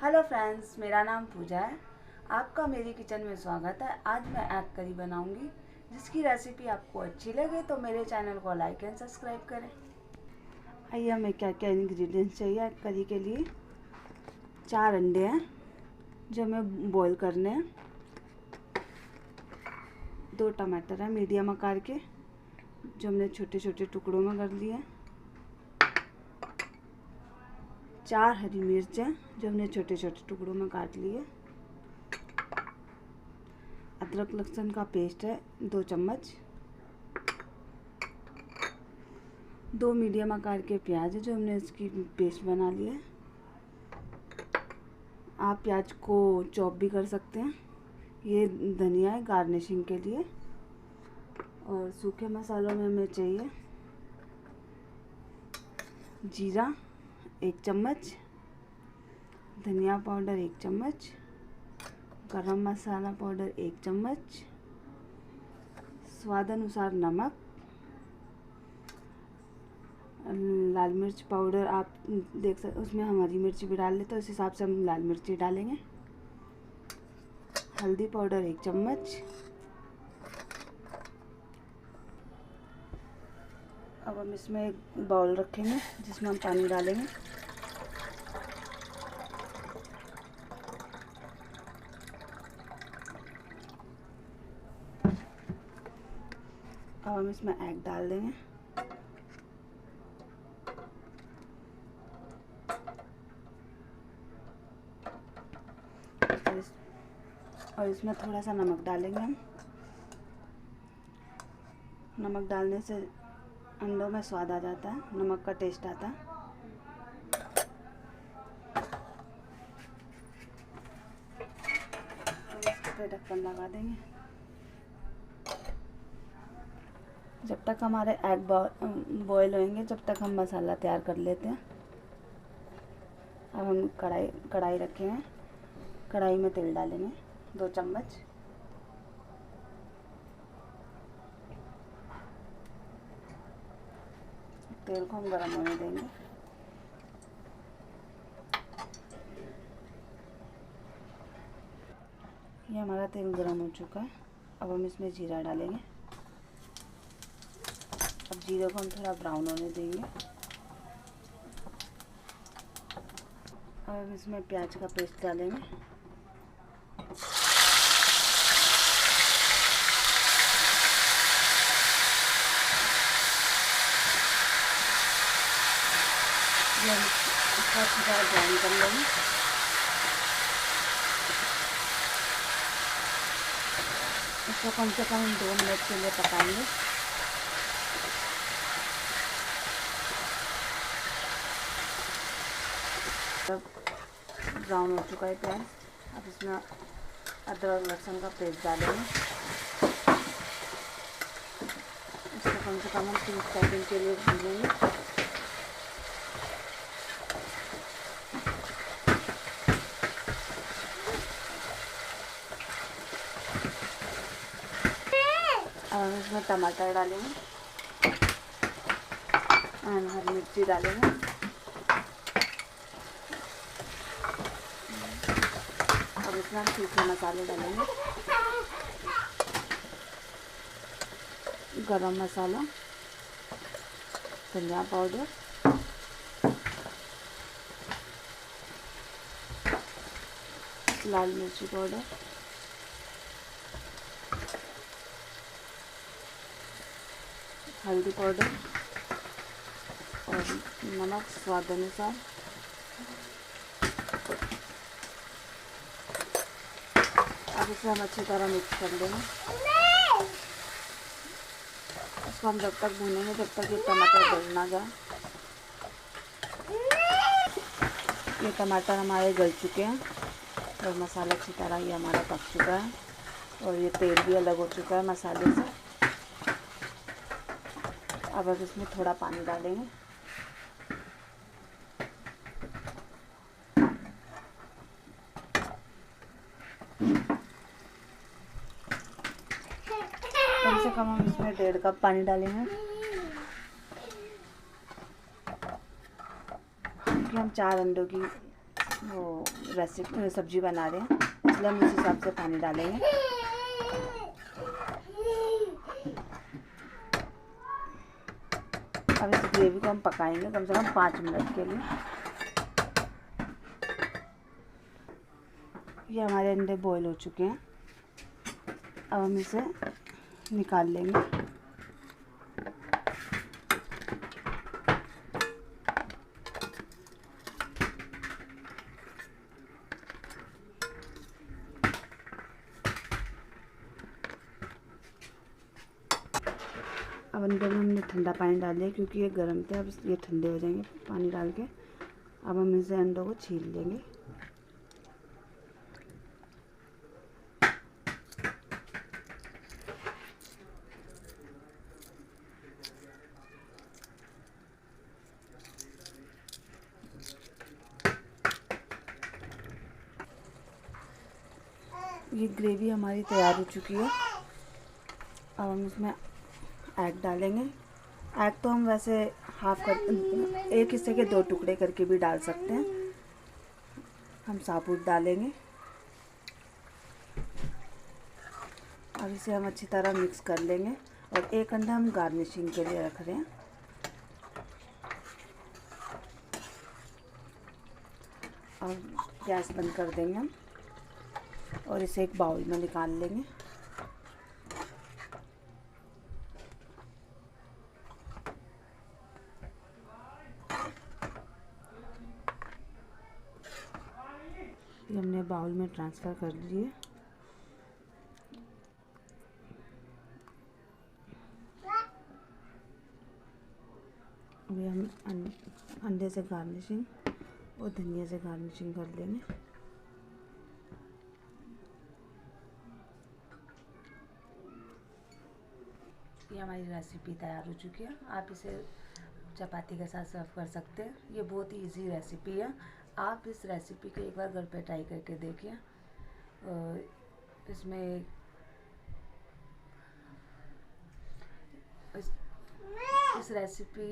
Hello friends, मेरा नाम पूजा है। आपका मेरी किचन में स्वागत है। आज मैं एग करी बनाऊंगी, जिसकी रेसिपी आपको अच्छी लगे तो मेरे चैनल को लाइक एंड सब्सक्राइब करें। आइए हमें क्या क्या इंग्रेडिएंट्स चाहिए एग करी के लिए। 4 अंडे हैं जो हमें बॉईल करने हैं। 2 टमाटर हैं मीडियम आकार के जो हमने छोटे छोटे टुकड़ों में कर लिए। 4 हरी मिर्चें जो हमने छोटे छोटे टुकड़ों में काट लिए। अदरक लहसुन का पेस्ट है 2 चम्मच। 2 मीडियम आकार के प्याज है जो हमने इसकी पेस्ट बना ली है। आप प्याज को चॉप भी कर सकते हैं। ये धनिया है गार्निशिंग के लिए। और सूखे मसालों में हमें चाहिए जीरा 1 चम्मच, धनिया पाउडर 1 चम्मच, गरम मसाला पाउडर 1 चम्मच, स्वाद अनुसार नमक, लाल मिर्च पाउडर आप देख सकते, उसमें हम हरी मिर्ची भी डाल लेते हैं, उस हिसाब से हम लाल मिर्ची डालेंगे। हल्दी पाउडर 1 चम्मच। अब हम इसमें एक बाउल रखेंगे जिसमें हम पानी डालेंगे। अब हम इसमें एग डाल देंगे। और इसमें थोड़ा सा नमक डालेंगे हम। नमक डालने से अंडों में स्वाद आ जाता है, नमक का टेस्ट आता है। इस पे ढक्कन लगा देंगे। जब तक हमारे एग बॉयल होंगे जब तक हम मसाला तैयार कर लेते हैं। अब हम कढ़ाई रखे हैं। कढ़ाई में तेल डालेंगे 2 चम्मच। तेल को हम गरम होने देंगे। ये हमारा तेल गरम हो चुका है। अब हम इसमें जीरा डालेंगे। अब जीरे को हम थोड़ा ब्राउन होने देंगे। अब हम इसमें प्याज का पेस्ट डालेंगे। ये हम इसका थोड़ा ब्राउन कर लेंगे। इसको कम से कम 2 मिनट के लिए पकाएंगे। तब ब्राउन हो चुका है प्याज। अब इसमें अदरक लहसुन का पेस्ट डालेंगे। इसको कम से कम हम 30 सेकंड के लिए भूनेंगे। अब हम इसमें टमाटर डालेंगे और हरी मिर्ची डालेंगे। अब इसमें हम सूखे मसाले डालेंगे। गरम मसाला, धनिया पाउडर, लाल मिर्ची पाउडर, हल्दी पाउडर और नमक स्वाद अनुसार। अब इसे हम अच्छी तरह मिक्स कर देंगे। इसको हम जब तक भूनेंगे जब तक ये टमाटर गल ना जाए। ये टमाटर हमारे गल चुके हैं और मसाला अच्छी तरह ये हमारा पक चुका है और ये तेल भी अलग हो चुका है मसाले से। अब इसमें थोड़ा पानी डालेंगे। कम से कम हम इसमें 1.5 कप पानी डालेंगे क्योंकि हम 4 अंडों की वो रेसिपी सब्जी बना रहे हैं, इसलिए हम उस हिसाब से पानी डालेंगे। अब इस ग्रेवी को हम पकाएंगे कम से कम 5 मिनट के लिए। ये हमारे अंडे बॉईल हो चुके हैं, अब हम इसे निकाल लेंगे। अब अंदर में हमने ठंडा पानी डाल दिया क्योंकि ये गर्म थे, अब ये ठंडे हो जाएंगे पानी डाल के। अब हम इसे अंडों को छील लेंगे। ये ग्रेवी हमारी तैयार हो चुकी है। अब हम इसमें एग डालेंगे। एग तो हम वैसे एक हिस्से के 2 टुकड़े करके भी डाल सकते हैं। हम साबुत डालेंगे और इसे हम अच्छी तरह मिक्स कर लेंगे। और एक अंडा हम गार्निशिंग के लिए रख रहे हैं। और गैस बंद कर देंगे हम और इसे एक बाउल में निकाल लेंगे। ये हमने बाउल में ट्रांसफ़र कर लिए। अभी हम अंडे से गार्निशिंग और धनिया से गार्निशिंग कर लेंगे। ये हमारी रेसिपी तैयार हो चुकी है। आप इसे चपाती के साथ सर्व कर सकते हैं। ये बहुत ही इजी रेसिपी है। आप इस रेसिपी को एक बार घर पे ट्राई करके देखिए। इसमें इस रेसिपी